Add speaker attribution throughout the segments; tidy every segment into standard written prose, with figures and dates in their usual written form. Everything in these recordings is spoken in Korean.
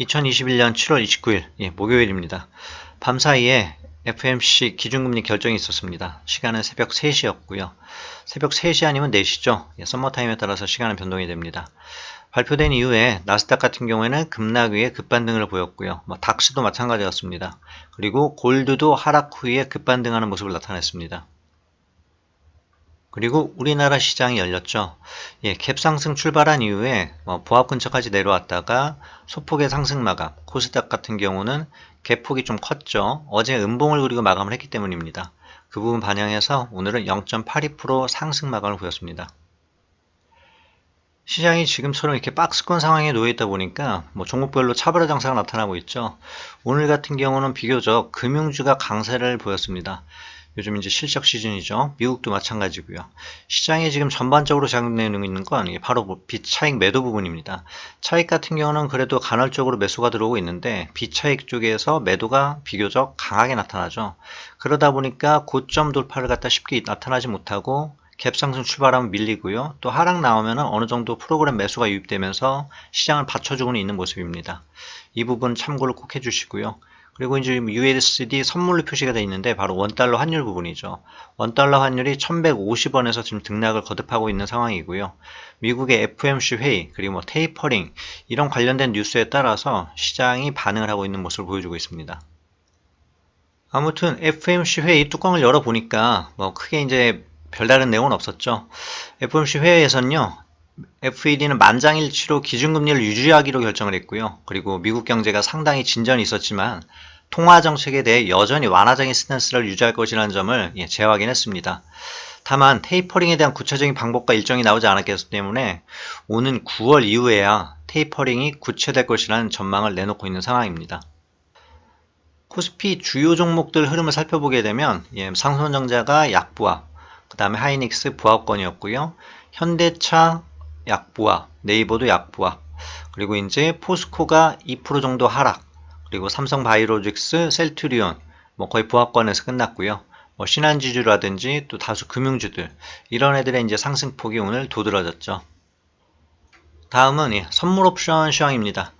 Speaker 1: 2021년 7월 29일 목요일입니다. 밤사이에 FOMC 기준금리 결정이 있었습니다. 시간은 새벽 3시였고요. 새벽 3시 아니면 4시죠. 썸머타임에 따라서 시간은 변동이 됩니다. 발표된 이후에 나스닥 같은 경우에는 급락 위에 급반등을 보였고요. 닥스도 마찬가지였습니다. 그리고 골드도 하락 후에 급반등하는 모습을 나타냈습니다. 그리고 우리나라 시장이 열렸죠. 갭 상승 출발한 이후에 보합 근처까지 내려왔다가 소폭의 상승 마감, 코스닥 같은 경우는 갭폭이 좀 컸죠. 어제 음봉을 그리고 마감을 했기 때문입니다. 그 부분 반영해서 오늘은 0.82% 상승 마감을 보였습니다. 시장이 지금처럼 이렇게 박스권 상황에 놓여 있다 보니까 종목별로 차별화 장세가 나타나고 있죠. 오늘 같은 경우는 비교적 금융주가 강세를 보였습니다. 요즘 이제 실적 시즌이죠. 미국도 마찬가지고요. 시장에 지금 전반적으로 작용되고 있는 건 바로 비차익 매도 부분입니다. 차익 같은 경우는 그래도 간헐적으로 매수가 들어오고 있는데 비차익 쪽에서 매도가 비교적 강하게 나타나죠. 그러다 보니까 고점 돌파를 갖다 쉽게 나타나지 못하고 갭상승 출발하면 밀리고요. 또 하락 나오면 어느 정도 프로그램 매수가 유입되면서 시장을 받쳐주고는 있는 모습입니다. 이 부분 참고를 꼭 해주시고요. 그리고 이제 USD 선물로 표시가 되어 있는데 바로 원달러 환율 부분이죠. 원달러 환율이 1150원에서 지금 등락을 거듭하고 있는 상황이고요. 미국의 FOMC 회의 그리고 테이퍼링 이런 관련된 뉴스에 따라서 시장이 반응을 하고 있는 모습을 보여주고 있습니다. 아무튼 FOMC 회의 뚜껑을 열어보니까 크게 이제 별다른 내용은 없었죠. FOMC 회의에서는요. FED는 만장일치로 기준금리를 유지하기로 결정을 했고요. 그리고 미국 경제가 상당히 진전이 있었지만 통화정책에 대해 여전히 완화적인 스탠스를 유지할 것이라는 점을 재확인했습니다. 다만 테이퍼링에 대한 구체적인 방법과 일정이 나오지 않았기 때문에 오는 9월 이후에야 테이퍼링이 구체될 것이라는 전망을 내놓고 있는 상황입니다. 코스피 주요 종목들 흐름을 살펴보게 되면 상손전자가 약보합, 그 다음에 하이닉스 보합권이었고요. 현대차 약보합, 네이버도 약보합, 그리고 이제 포스코가 2% 정도 하락, 그리고 삼성바이오로직스, 셀트리온 거의 보합권에서 끝났고요. 신한지주라든지 또 다수 금융주들 이런 애들의 이제 상승폭이 오늘 도드라졌죠. 다음은 선물 옵션 시황입니다.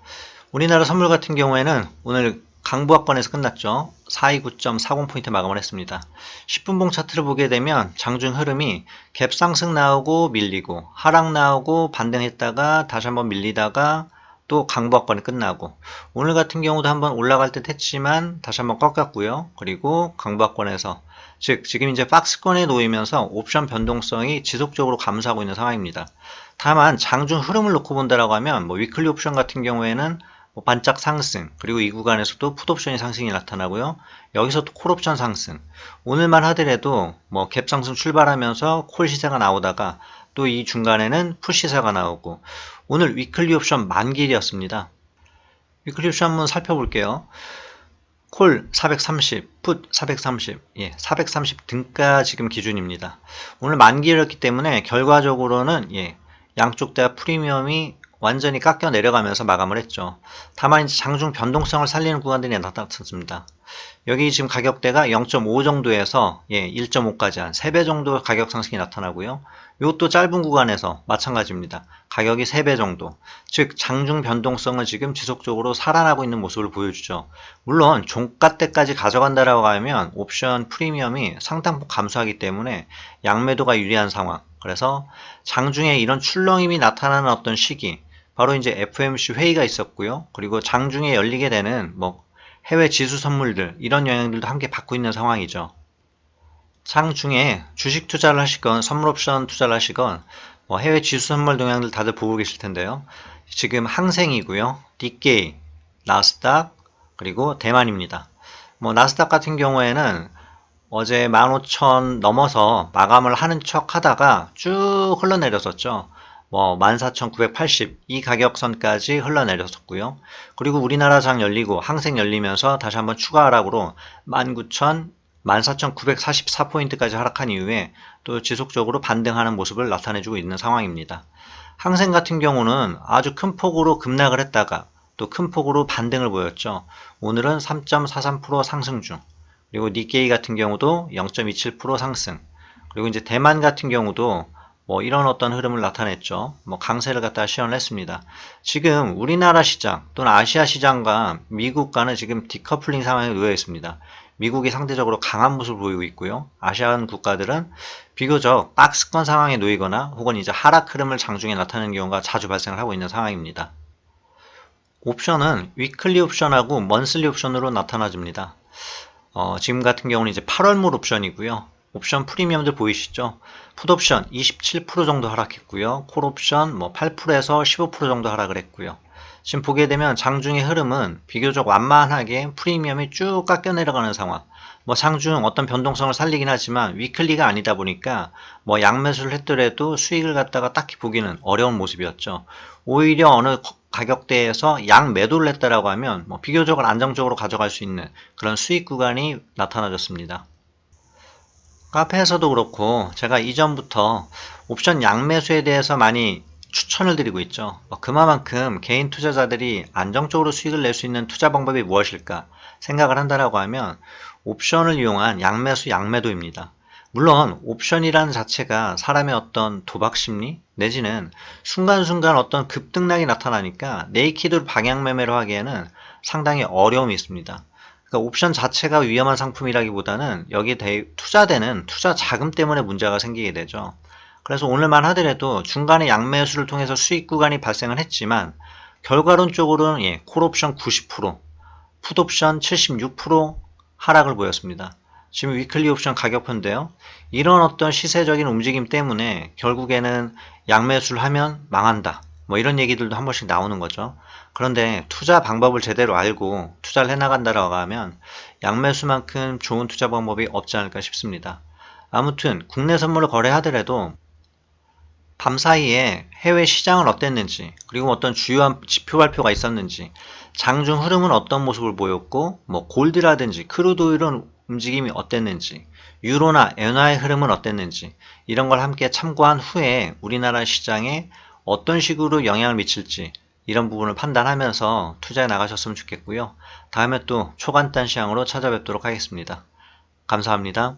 Speaker 1: 우리나라 선물 같은 경우에는 오늘 강보합권에서 끝났죠. 429.40포인트 마감을 했습니다. 10분봉 차트를 보게 되면 장중 흐름이 갭 상승 나오고 밀리고 하락 나오고 반등했다가 다시 한번 밀리다가 또 강보합권이 끝나고 오늘 같은 경우도 한번 올라갈 듯 했지만 다시 한번 꺾였고요. 그리고 강보합권에서 즉 지금 이제 박스권에 놓이면서 옵션 변동성이 지속적으로 감소하고 있는 상황입니다. 다만 장중 흐름을 놓고 본다라고 하면 위클리 옵션 같은 경우에는 반짝 상승, 그리고 이 구간에서도 풋옵션이 상승이 나타나고요. 여기서 또 콜옵션 상승. 오늘만 하더라도 갭 상승 출발하면서 콜 시세가 나오다가 또 이 중간에는 풋 시세가 나오고 오늘 위클리 옵션 만길이었습니다. 위클리 옵션 한번 살펴볼게요. 콜 430, 풋 430, 430 등가 지금 기준입니다. 오늘 만기였기 때문에 결과적으로는 양쪽 다 프리미엄이 완전히 깎여 내려가면서 마감을 했죠. 다만 이제 장중 변동성을 살리는 구간들이 나타났습니다. 여기 지금 가격대가 0.5 정도에서 1.5까지 한 3배 정도 가격 상승이 나타나고요. 이것도 짧은 구간에서 마찬가지입니다. 가격이 3배 정도. 즉 장중 변동성을 지금 지속적으로 살아나고 있는 모습을 보여주죠. 물론 종가대까지 가져간다라고 하면 옵션 프리미엄이 상당폭 감소하기 때문에 양매도가 유리한 상황. 그래서 장중에 이런 출렁임이 나타나는 어떤 시기 바로 이제 FOMC 회의가 있었고요. 그리고 장중에 열리게 되는 해외 지수 선물들 이런 영향들도 함께 받고 있는 상황이죠. 장중에 주식 투자를 하시건 선물 옵션 투자를 하시건 해외 지수 선물 동향들 다들 보고 계실 텐데요. 지금 항생이고요. 니케이, 나스닥 그리고 대만입니다. 나스닥 같은 경우에는 어제 15,000 넘어서 마감을 하는 척 하다가 쭉 흘러내렸었죠. 14,980 이 가격선까지 흘러내렸었고요. 그리고 우리나라 장 열리고 항생 열리면서 다시 한번 추가 하락으로 19,000, 14,944포인트까지 하락한 이후에 또 지속적으로 반등하는 모습을 나타내주고 있는 상황입니다. 항생 같은 경우는 아주 큰 폭으로 급락을 했다가 또 큰 폭으로 반등을 보였죠. 오늘은 3.43% 상승 중. 그리고 니케이 같은 경우도 0.27% 상승. 그리고 이제 대만 같은 경우도 뭐 이런 어떤 흐름을 나타냈죠. 뭐 강세를 갖다 시연을 했습니다. 지금 우리나라 시장 또는 아시아 시장과 미국과는 지금 디커플링 상황에 놓여 있습니다. 미국이 상대적으로 강한 모습을 보이고 있고요. 아시안 국가들은 비교적 박스권 상황에 놓이거나 혹은 이제 하락 흐름을 장중에 나타내는 경우가 자주 발생을 하고 있는 상황입니다. 옵션은 위클리 옵션하고 먼슬리 옵션으로 나타나집니다. 지금 같은 경우는 이제 8월물 옵션이고요. 옵션 프리미엄들 보이시죠? 풋옵션 27% 정도 하락했고요. 콜옵션 뭐 8%에서 15% 정도 하락을 했고요. 지금 보게 되면 장중의 흐름은 비교적 완만하게 프리미엄이 쭉 깎여 내려가는 상황. 뭐 장중 어떤 변동성을 살리긴 하지만 위클리가 아니다 보니까 뭐 양매수를 했더라도 수익을 갖다가 딱히 보기는 어려운 모습이었죠. 오히려 어느 가격대에서 양매도를 했다라고 하면 뭐 비교적으로 안정적으로 가져갈 수 있는 그런 수익 구간이 나타나졌습니다. 카페에서도 그렇고 제가 이전부터 옵션 양매수에 대해서 많이 추천을 드리고 있죠. 그만큼 개인 투자자들이 안정적으로 수익을 낼 수 있는 투자 방법이 무엇일까 생각을 한다라고 하면 옵션을 이용한 양매수 양매도입니다. 물론 옵션이라는 자체가 사람의 어떤 도박 심리 내지는 순간순간 어떤 급등락이 나타나니까 네이키드 방향 매매로 하기에는 상당히 어려움이 있습니다. 그러니까 옵션 자체가 위험한 상품이라기보다는 여기에 투자되는 투자 자금 때문에 문제가 생기게 되죠. 그래서 오늘만 하더라도 중간에 양매수를 통해서 수익 구간이 발생을 했지만 결과론적으로는 콜옵션 90%, 풋옵션 76% 하락을 보였습니다. 지금 위클리 옵션 가격표인데요. 이런 어떤 시세적인 움직임 때문에 결국에는 양매수를 하면 망한다. 뭐 이런 얘기들도 한 번씩 나오는 거죠. 그런데 투자 방법을 제대로 알고 투자를 해나간다라고 하면 양매수만큼 좋은 투자 방법이 없지 않을까 싶습니다. 아무튼 국내 선물을 거래하더라도 밤사이에 해외 시장은 어땠는지 그리고 어떤 주요한 지표 발표가 있었는지 장중 흐름은 어떤 모습을 보였고 뭐 골드라든지 크루드 오일은 움직임이 어땠는지 유로나 엔화의 흐름은 어땠는지 이런 걸 함께 참고한 후에 우리나라 시장에 어떤 식으로 영향을 미칠지 이런 부분을 판단하면서 투자해 나가셨으면 좋겠고요. 다음에 또 초간단 시황으로 찾아뵙도록 하겠습니다. 감사합니다.